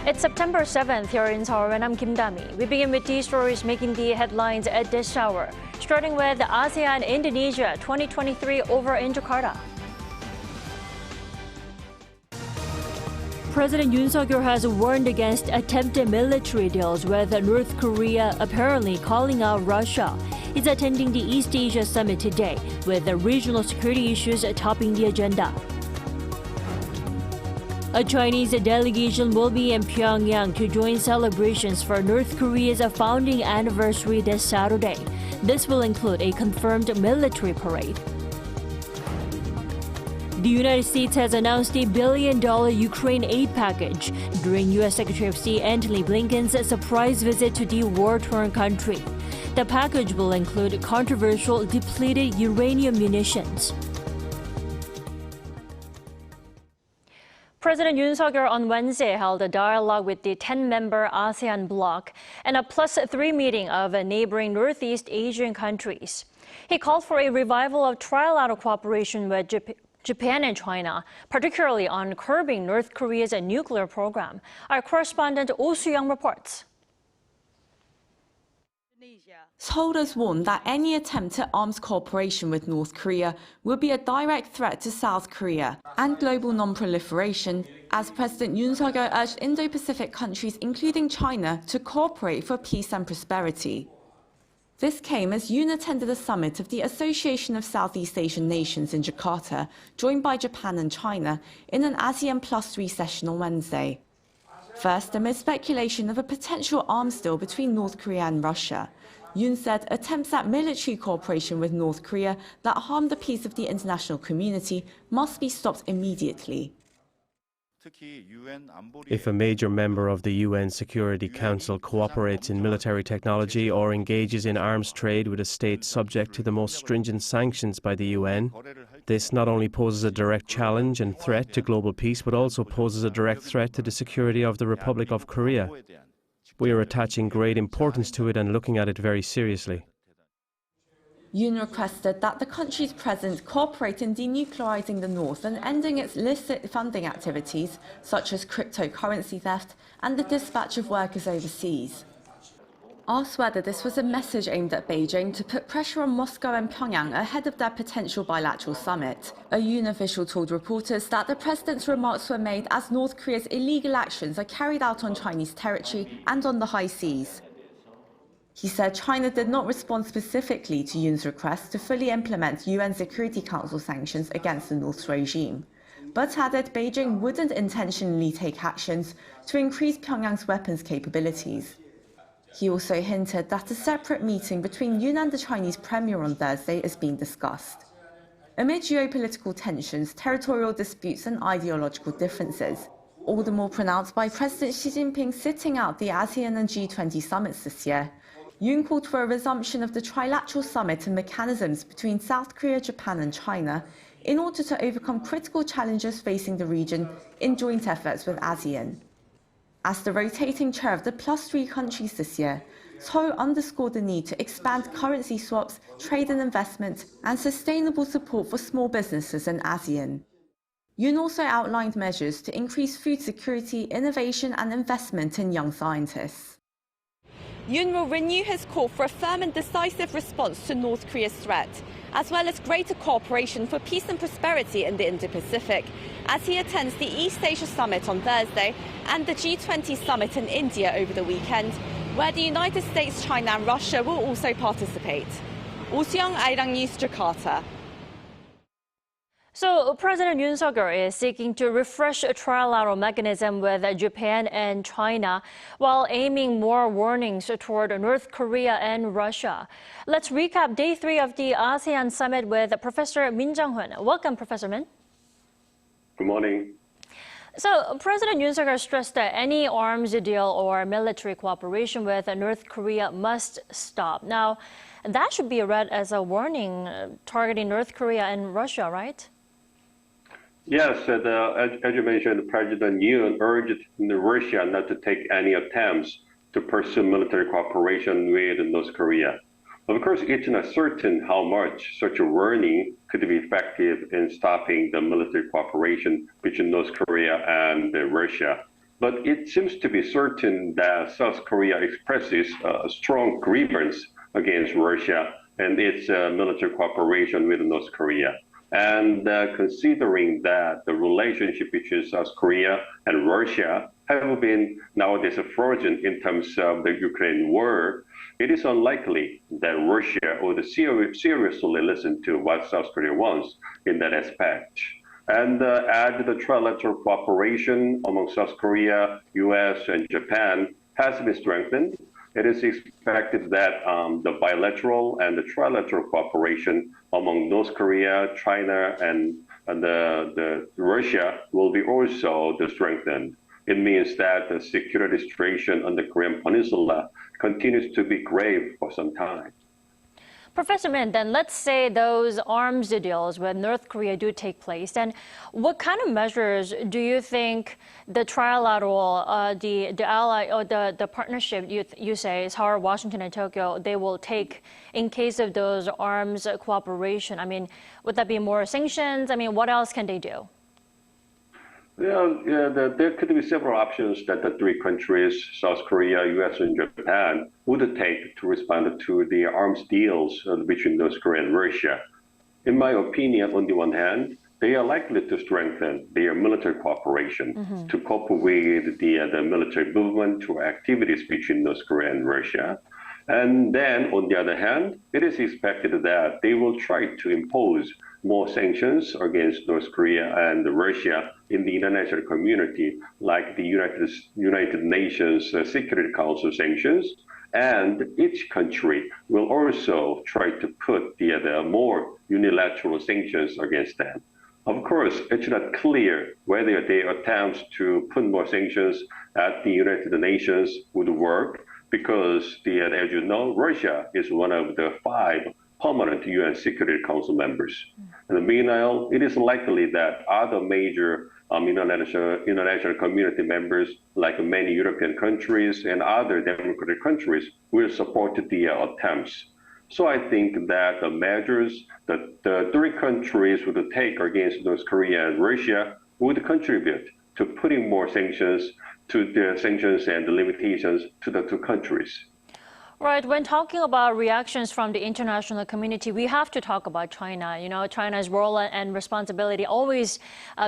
It's September 7th here in Seoul, and I'm Kim Dami. We begin with these stories making the headlines at this hour, starting with the ASEAN Indonesia 2023 over in Jakarta. President Yoon Suk-yeol has warned against attempted military deals with North Korea, apparently calling out Russia. He's attending the East Asia Summit today, with the regional security issues topping the agenda. A Chinese delegation will be in Pyongyang to join celebrations for North Korea's founding anniversary this Saturday. This will include a confirmed military parade. The United States has announced a $1 billion Ukraine aid package during U.S. Secretary of State Antony Blinken's surprise visit to the war-torn country. The package will include controversial depleted uranium munitions. President Yoon Suk-yeol on Wednesday held a dialogue with the 10-member ASEAN bloc and a +3 meeting of neighboring Northeast Asian countries. He called for a revival of trilateral cooperation with Japan and China, particularly on curbing North Korea's nuclear program. Our correspondent Oh Soo-young reports. Seoul has warned that any attempt at arms cooperation with North Korea would be a direct threat to South Korea and global non-proliferation, as President Yoon Suk-yeol urged Indo-Pacific countries, including China, to cooperate for peace and prosperity. This came as Yoon attended a summit of the Association of Southeast Asian Nations in Jakarta, joined by Japan and China, in an ASEAN +3 session on Wednesday. First, amid speculation of a potential arms deal between North Korea and Russia, Yoon said attempts at military cooperation with North Korea that harm the peace of the international community must be stopped immediately. If a major member of the UN Security Council cooperates in military technology or engages in arms trade with a state subject to the most stringent sanctions by the UN, this not only poses a direct challenge and threat to global peace, but also poses a direct threat to the security of the Republic of Korea. We are attaching great importance to it and looking at it very seriously. Yoon requested that the countries present cooperate in denuclearizing the North and ending its illicit funding activities, such as cryptocurrency theft and the dispatch of workers overseas. Asked whether this was a message aimed at Beijing to put pressure on Moscow and Pyongyang ahead of their potential bilateral summit, a Yoon official told reporters that the president's remarks were made as North Korea's illegal actions are carried out on Chinese territory and on the high seas. He said China did not respond specifically to Yoon's request to fully implement UN Security Council sanctions against the North's regime, but added Beijing wouldn't intentionally take actions to increase Pyongyang's weapons capabilities. He also hinted that a separate meeting between Yoon and the Chinese premier on Thursday is being discussed. Amid geopolitical tensions, territorial disputes and ideological differences, all the more pronounced by President Xi Jinping sitting out the ASEAN and G20 summits this year, Yoon called for a resumption of the trilateral summit and mechanisms between South Korea, Japan and China in order to overcome critical challenges facing the region in joint efforts with ASEAN. As the rotating chair of the +3 countries this year, Seoul underscored the need to expand currency swaps, trade and investment, and sustainable support for small businesses in ASEAN. Yoon also outlined measures to increase food security, innovation and investment in young scientists. Yoon will renew his call for a firm and decisive response to North Korea's threat, as well as greater cooperation for peace and prosperity in the Indo-Pacific, as he attends the East Asia Summit on Thursday and the G20 Summit in India over the weekend, where the United States, China and Russia will also participate. Oh Soo-young, Arirang News, Jakarta. So President Yoon Suk-yeol is seeking to refresh a trilateral mechanism with Japan and China while aiming more warnings toward North Korea and Russia. Let's recap day 3 of the ASEAN summit with Professor Min-jae. Welcome, Professor Min. Good morning. So President Yoon Suk-yeol stressed that any arms deal or military cooperation with North Korea must stop. Now, that should be read as a warning targeting North Korea and Russia, right? Yes, as you mentioned, President Yoon urged Russia not to take any attempts to pursue military cooperation with North Korea. Of course, it's not certain how much such a warning could be effective in stopping the military cooperation between North Korea and Russia. But it seems to be certain that South Korea expresses a strong grievance against Russia and its military cooperation with North Korea. And considering that the relationship between South Korea and Russia have been nowadays frozen in terms of the Ukraine war, it is unlikely that Russia would seriously listen to what South Korea wants in that aspect. And as the trilateral cooperation among South Korea, US, and Japan has been strengthened, it is expected that the bilateral and the trilateral cooperation among North Korea, China, and the Russia will be also strengthened. It means that the security situation on the Korean Peninsula continues to be grave for some time. Professor Min, then let's say those arms deals with North Korea do take place, then what kind of measures do you think the trilateral, the ally or the partnership you say is how Washington and Tokyo, they will take in case of those arms cooperation? I mean, would that be more sanctions? I mean, what else can they do? There could be several options that the three countries, South Korea, US, and Japan, would take to respond to the arms deals between North Korea and Russia. In my opinion, on the one hand, they are likely to strengthen their military cooperation to cope with the military movement or activities between North Korea and Russia. And then, on the other hand, it is expected that they will try to impose more sanctions against North Korea and Russia in the international community, like the United Nations Security Council sanctions. And each country will also try to put the more unilateral sanctions against them. Of course, it's not clear whether their attempts to put more sanctions at the United Nations would work, because, as you know, Russia is one of the 5 permanent UN Security Council members. And meanwhile, it is likely that other major international community members, like many European countries and other democratic countries, will support the attempts. So I think that the measures that the three countries would take against North Korea and Russia would contribute to putting more sanctions and the limitations to the two countries. Right. When talking about reactions from the international community, we have to talk about China. You know, China's role and responsibility always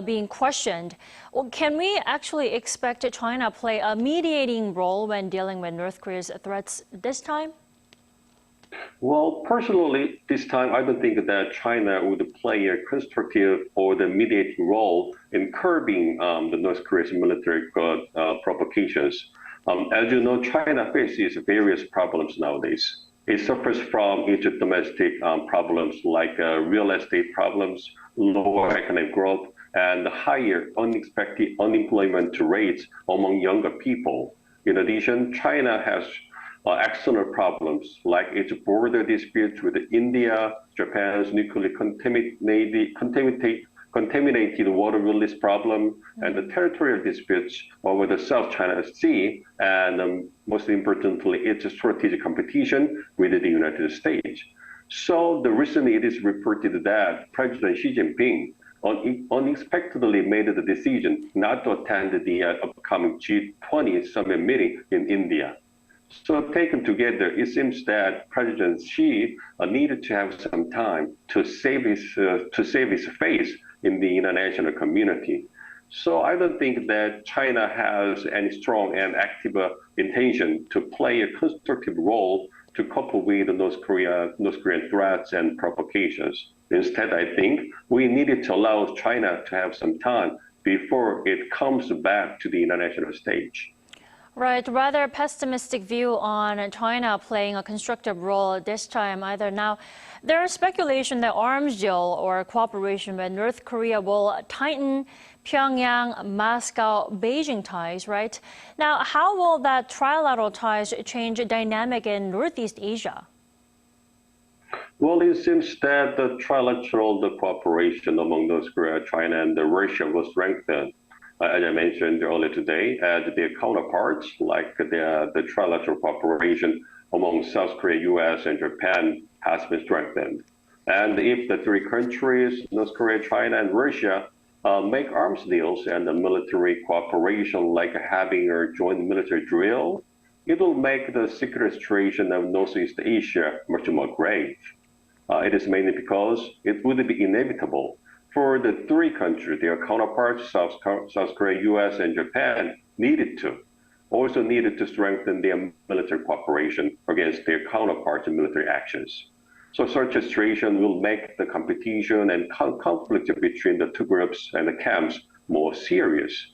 being questioned. Well, can we actually expect China to play a mediating role when dealing with North Korea's threats this time? Well, personally, this time I don't think that China would play a constructive or the mediating role in curbing the North Korea's military provocations. As you know, China faces various problems nowadays. It suffers from its domestic problems like real estate problems, lower economic growth, and higher unexpected unemployment rates among younger people. In addition, China has external problems like its border disputes with India, Japan's nuclear contaminated water release problem, and the territorial disputes over the South China Sea, and most importantly, its strategic competition with the United States. So recently it is reported that President Xi Jinping unexpectedly made the decision not to attend the upcoming G20 summit meeting in India. So taken together, it seems that President Xi needed to have some time to save his face in the international community. So I don't think that China has any strong and active intention to play a constructive role to cope with North Korean threats and provocations. Instead, I think we needed to allow China to have some time before it comes back to the international stage. Right, rather pessimistic view on China playing a constructive role this time either. Now, there is speculation that arms deal or cooperation with North Korea will tighten Pyongyang, Moscow, Beijing ties, right? Now, how will that trilateral ties change dynamic in Northeast Asia? Well, it seems that the trilateral cooperation among North Korea, China, and Russia will strengthen. As I mentioned earlier today, as their counterparts, like the trilateral cooperation among South Korea, US, and Japan has been strengthened. And if the three countries, North Korea, China, and Russia, make arms deals and the military cooperation, like having a joint military drill, it will make the security situation of Northeast Asia much more grave. It is mainly because it would be inevitable for the three countries, their counterparts, South Korea, US, and Japan, needed to strengthen their military cooperation against their counterparts' military actions. So such a situation will make the competition and conflict between the two groups and the camps more serious.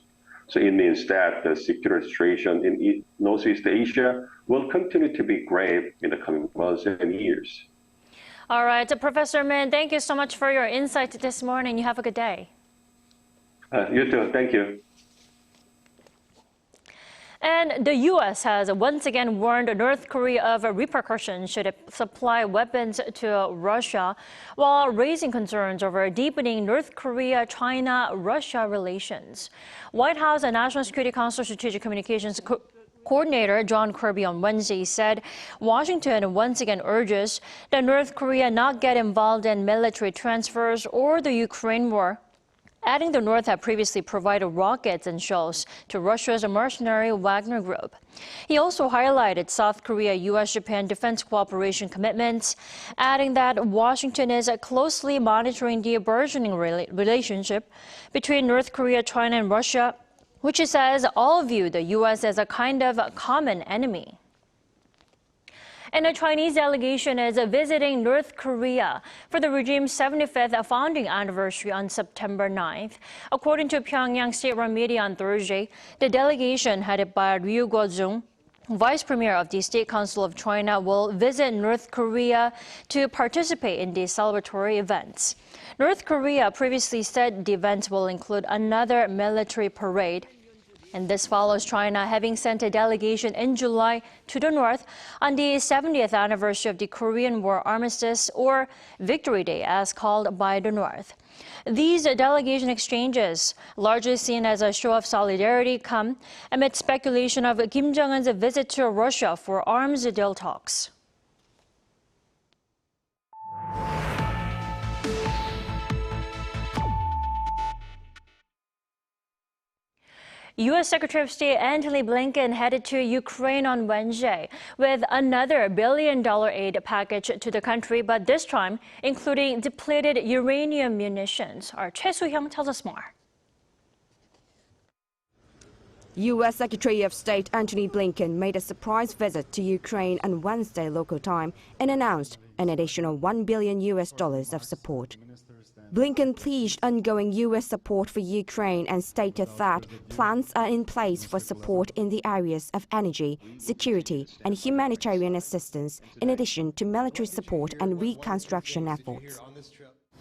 So it means that the security situation in Northeast Asia will continue to be grave in the coming months and years. All right, Professor Min, thank you so much for your insight this morning. You have a good day. You too. Thank you. And the U.S. has once again warned North Korea of repercussions should it supply weapons to Russia, while raising concerns over deepening North Korea-China-Russia relations. White House and National Security Council Strategic Communications Coordinator John Kirby on Wednesday said Washington once again urges that North Korea not get involved in military transfers or the Ukraine war, adding the North had previously provided rockets and shells to Russia's mercenary Wagner Group. He also highlighted South Korea, U.S.-Japan defense cooperation commitments, adding that Washington is closely monitoring the burgeoning relationship between North Korea, China, and Russia, which he says all view the U.S. as a kind of common enemy. And a Chinese delegation is visiting North Korea for the regime's 75th founding anniversary on September 9th. According to Pyongyang state-run media on Thursday, the delegation headed by Ryu Guozhong, Vice Premier of the State Council of China, will visit North Korea to participate in the celebratory events. North Korea previously said the events will include another military parade. And this follows China having sent a delegation in July to the North on the 70th anniversary of the Korean War Armistice, or Victory Day, as called by the North. These delegation exchanges, largely seen as a show of solidarity, come amid speculation of Kim Jong-un's visit to Russia for arms deal talks. U.S. Secretary of State Antony Blinken headed to Ukraine on Wednesday with another $1 billion aid package to the country, but this time including depleted uranium munitions. Our Choi Soo-hyung tells us more. U.S. Secretary of State Antony Blinken made a surprise visit to Ukraine on Wednesday local time and announced an additional $1 billion of support. Blinken pleaded ongoing U.S. support for Ukraine and stated that plans are in place for support in the areas of energy, security, and humanitarian assistance, in addition to military support and reconstruction efforts.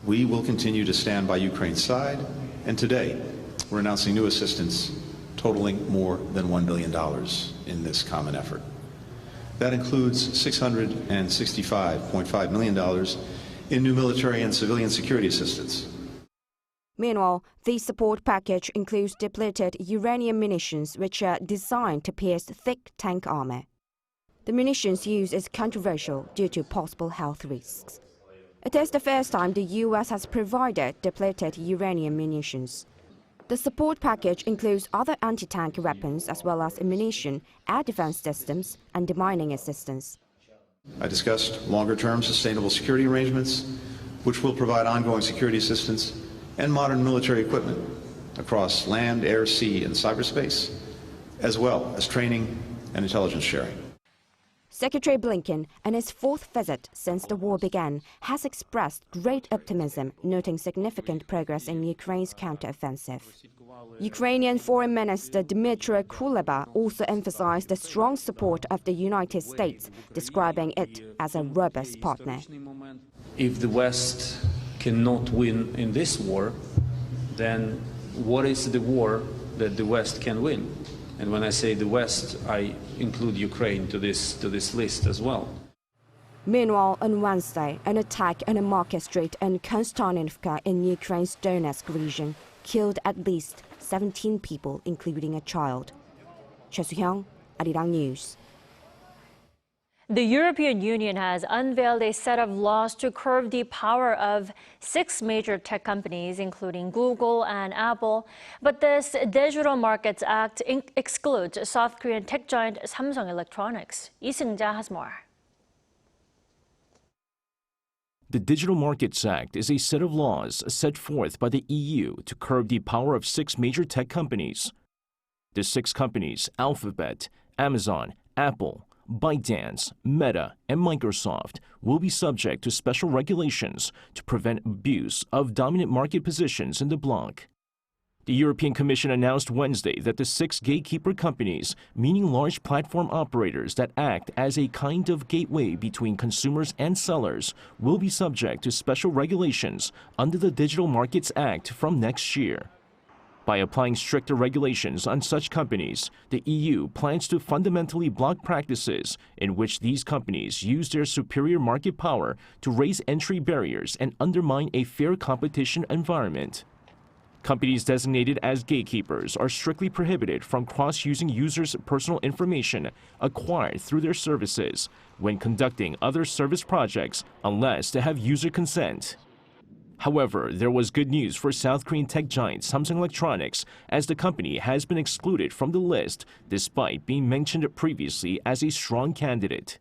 We will continue to stand by Ukraine's side, and today we're announcing new assistance totaling more than $1 billion in this common effort. That includes $665.5 million in new military and civilian security assistance. Meanwhile, the support package includes depleted uranium munitions, which are designed to pierce thick tank armor. The munitions use is controversial due to possible health risks. It is the first time the U.S. has provided depleted uranium munitions. The support package includes other anti-tank weapons as well as ammunition, air defense systems, and demining assistance. I discussed longer-term sustainable security arrangements, which will provide ongoing security assistance and modern military equipment across land, air, sea, and cyberspace, as well as training and intelligence sharing. Secretary Blinken, on his fourth visit since the war began, has expressed great optimism, noting significant progress in Ukraine's counteroffensive. Ukrainian Foreign Minister Dmytro Kuleba also emphasized the strong support of the United States, describing it as a robust partner. If the West cannot win in this war, then what is the war that the West can win? And when I say the West, I include Ukraine to this list as well. Meanwhile, on Wednesday, an attack on a market street in Konstantinivka in Ukraine's Donetsk region killed at least 17 people, including a child. Choi Soo-hyung, Arirang News. The European Union has unveiled a set of laws to curb the power of 6 major tech companies, including Google and Apple. But this Digital Markets Act excludes South Korean tech giant Samsung Electronics. Lee Seung-jae has more. The Digital Markets Act is a set of laws set forth by the EU to curb the power of 6 major tech companies. The 6 companies, Alphabet, Amazon, Apple, ByteDance, Meta, and Microsoft, will be subject to special regulations to prevent abuse of dominant market positions in the bloc. The European Commission announced Wednesday that the 6 gatekeeper companies, meaning large platform operators that act as a kind of gateway between consumers and sellers, will be subject to special regulations under the Digital Markets Act from next year. By applying stricter regulations on such companies, the EU plans to fundamentally block practices in which these companies use their superior market power to raise entry barriers and undermine a fair competition environment. Companies designated as gatekeepers are strictly prohibited from cross-using users' personal information acquired through their services when conducting other service projects unless they have user consent. However, there was good news for South Korean tech giant Samsung Electronics, as the company has been excluded from the list despite being mentioned previously as a strong candidate.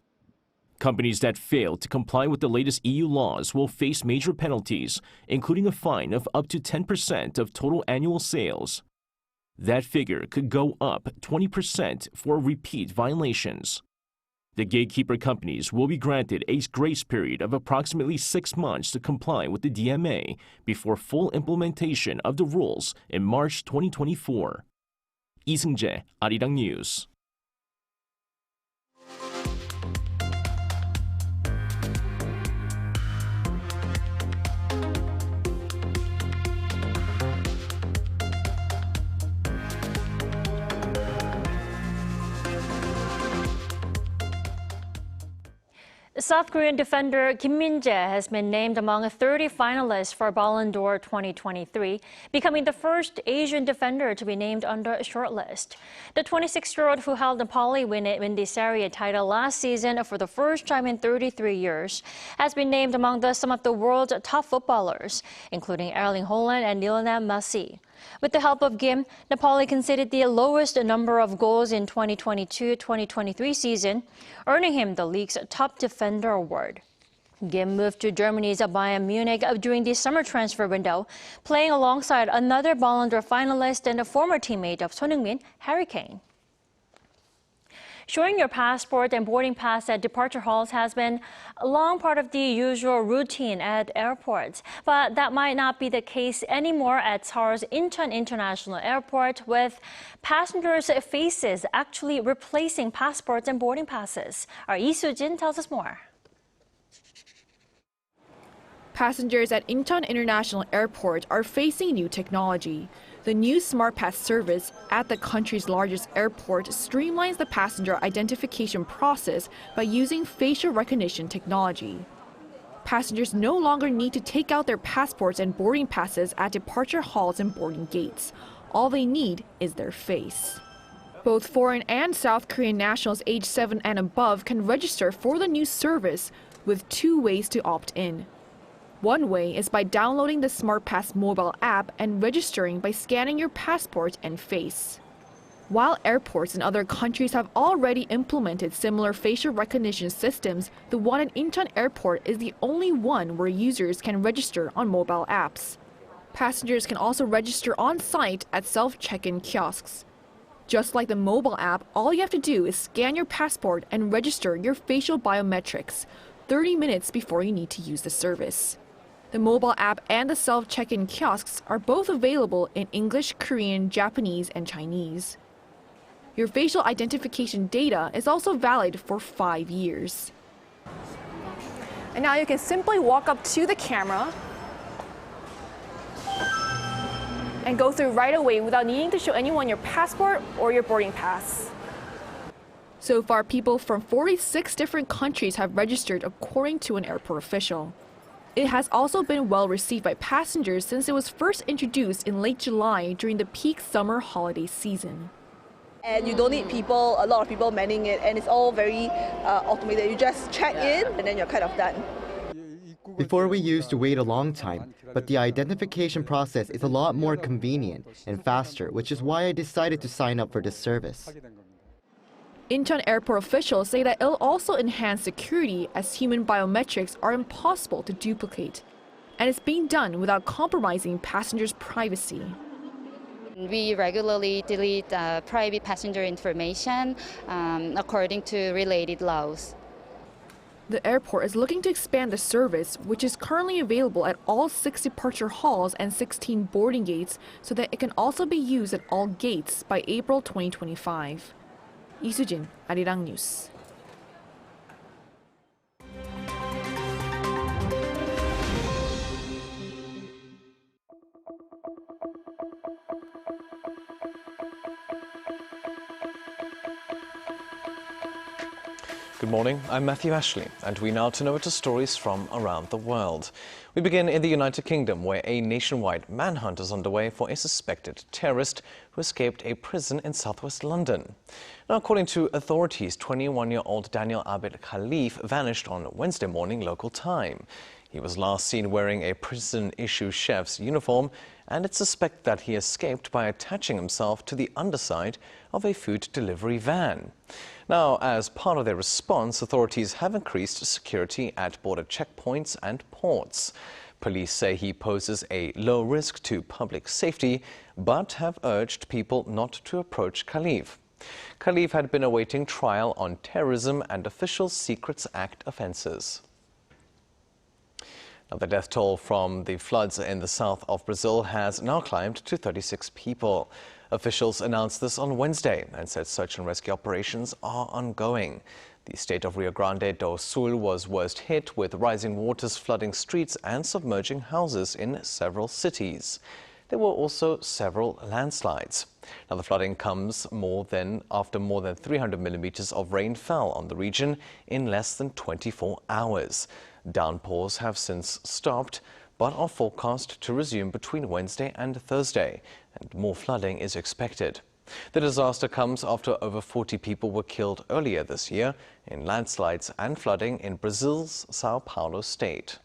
Companies that fail to comply with the latest EU laws will face major penalties, including a fine of up to 10% of total annual sales. That figure could go up 20% for repeat violations. The gatekeeper companies will be granted a grace period of approximately 6 months to comply with the DMA before full implementation of the rules in March 2024. Lee Seung-jae, Arirang News. South Korean defender Min-jae has been named among 30 finalists for Ballon d'Or 2023, becoming the first Asian defender to be named under a shortlist. The 26-year-old, who held the Nepali Minjae title last season for the first time in 33 years, has been named among some of the world's top footballers, including Erling Haaland and Lionel Messi. With the help of Kim, Nepali conceded the lowest number of goals in 2022-2023 season, earning him the league's top defender award. Kim moved to Germany's Bayern Munich during the summer transfer window, playing alongside another Ballon d'Or finalist and a former teammate of Son Heung-min, Harry Kane. Showing your passport and boarding pass at departure halls has been a long part of the usual routine at airports, but that might not be the case anymore at Seoul's Incheon International Airport, with passengers' faces actually replacing passports and boarding passes. Our Lee Soo-jin tells us more. Passengers at Incheon International Airport are facing new technology. The new Smart Pass service at the country's largest airport streamlines the passenger identification process by using facial recognition technology. Passengers no longer need to take out their passports and boarding passes at departure halls and boarding gates. All they need is their face. Both foreign and South Korean nationals aged 7 and above can register for the new service with 2 ways to opt in. One way is by downloading the SmartPass mobile app and registering by scanning your passport and face. While airports in other countries have already implemented similar facial recognition systems, the one at Incheon Airport is the only one where users can register on mobile apps. Passengers can also register on site at self-check-in kiosks. Just like the mobile app, all you have to do is scan your passport and register your facial biometrics 30 minutes before you need to use the service. The mobile app and the self-check-in kiosks are both available in English, Korean, Japanese, and Chinese. Your facial identification data is also valid for 5 years. And now you can simply walk up to the camera and go through right away without needing to show anyone your passport or your boarding pass. So far, people from 46 different countries have registered, according to an airport official. It has also been well received by passengers since it was first introduced in late July during the peak summer holiday season. And you don't need a lot of people manning it, and it's all very automated. You just check in and then you're kind of done. Before we used to wait a long time, but the identification process is a lot more convenient and faster, which is why I decided to sign up for this service. Incheon Airport officials say that it'll also enhance security as human biometrics are impossible to duplicate. And it's being done without compromising passengers' privacy. We regularly delete private passenger information according to related laws. The airport is looking to expand the service, which is currently available at all 6 departure halls and 16 boarding gates, so that it can also be used at all gates by April 2025. Lee Soo-jin, Arirang News. Good morning, I'm Matthew Ashley, and we now turn over to stories from around the world. We begin in the United Kingdom, where a nationwide manhunt is underway for a suspected terrorist who escaped a prison in southwest London. Now, according to authorities, 21-year-old Daniel Abid Khalif vanished on Wednesday morning local time. He was last seen wearing a prison-issue chef's uniform, and it's suspected that he escaped by attaching himself to the underside of a food delivery van. Now, as part of their response, authorities have increased security at border checkpoints and ports. Police say he poses a low risk to public safety, but have urged people not to approach Khalif. Khalif had been awaiting trial on terrorism and Official Secrets Act offences. Now, the death toll from the floods in the south of Brazil has now climbed to 36 people. Officials announced this on Wednesday and said search and rescue operations are ongoing. The state of Rio Grande do Sul was worst hit, with rising waters flooding streets and submerging houses in several cities. There were also several landslides. Now, the flooding comes after more than 300 millimeters of rain fell on the region in less than 24 hours. Downpours have since stopped, but are forecast to resume between Wednesday and Thursday, and more flooding is expected. The disaster comes after over 40 people were killed earlier this year in landslides and flooding in Brazil's Sao Paulo state.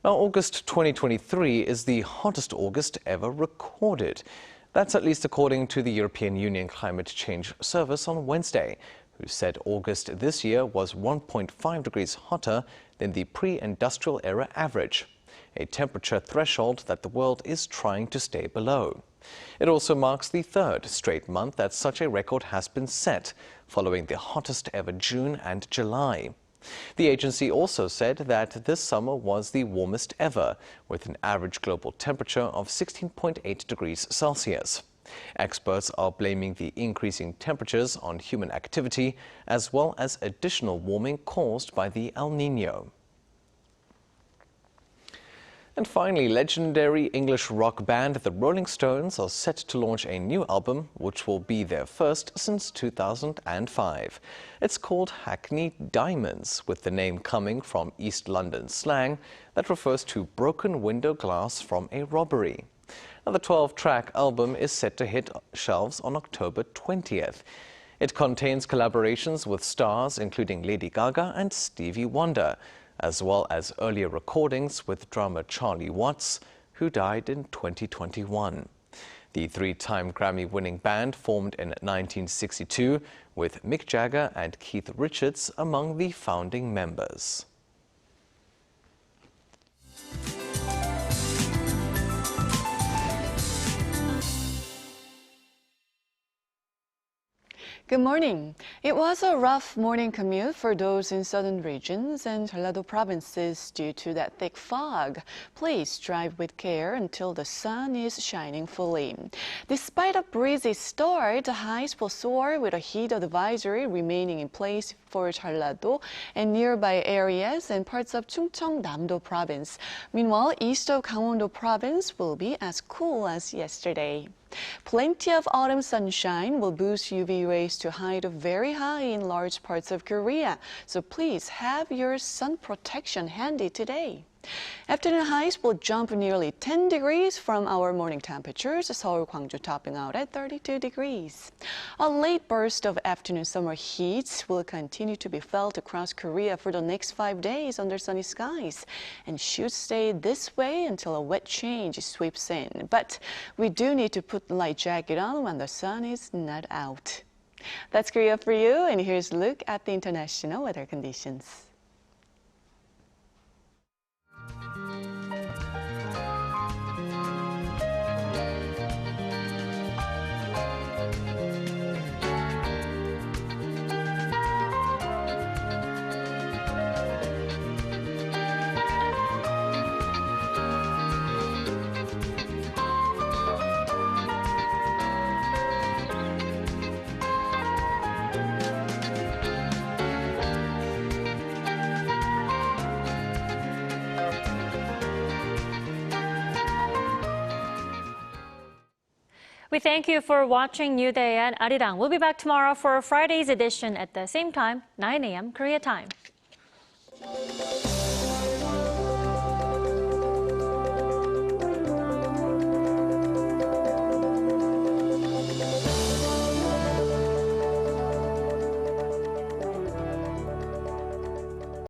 Now, August 2023 is the hottest August ever recorded. That's at least according to the European Union Climate Change Service on Wednesday, who said August this year was 1.5 degrees hotter than the pre-industrial era average, a temperature threshold that the world is trying to stay below. It also marks the third straight month that such a record has been set, following the hottest ever June and July. The agency also said that this summer was the warmest ever, with an average global temperature of 16.8 degrees Celsius. Experts are blaming the increasing temperatures on human activity, as well as additional warming caused by the El Niño. And finally, legendary English rock band The Rolling Stones are set to launch a new album, which will be their first since 2005. It's called Hackney Diamonds, with the name coming from East London slang that refers to broken window glass from a robbery. Now, the 12-track album is set to hit shelves on October 20th. It contains collaborations with stars including Lady Gaga and Stevie Wonder, as well as earlier recordings with drummer Charlie Watts, who died in 2021. The three-time Grammy-winning band formed in 1962, with Mick Jagger and Keith Richards among the founding members. Good morning. It was a rough morning commute for those in southern regions and Jeollado provinces due to that thick fog. Please drive with care until the sun is shining fully. Despite a breezy start, the highs will soar with a heat advisory remaining in place for Jeollado and nearby areas and parts of Chungcheong-Namdo province. Meanwhile, east of Gangwon-do province will be as cool as yesterday. Plenty of autumn sunshine will boost UV rays to height of very high in large parts of Korea, so please have your sun protection handy today. Afternoon highs will jump nearly 10 degrees from our morning temperatures, Seoul, Gwangju topping out at 32 degrees. A late burst of afternoon summer heat will continue to be felt across Korea for the next 5 days under sunny skies and should stay this way until a wet change sweeps in. But we do need to put the light jacket on when the sun is not out. That's Korea for you, and here's a look at the international weather conditions. We thank you for watching New Day and Arirang. We'll be back tomorrow for Friday's edition at the same time, 9 a.m. Korea time.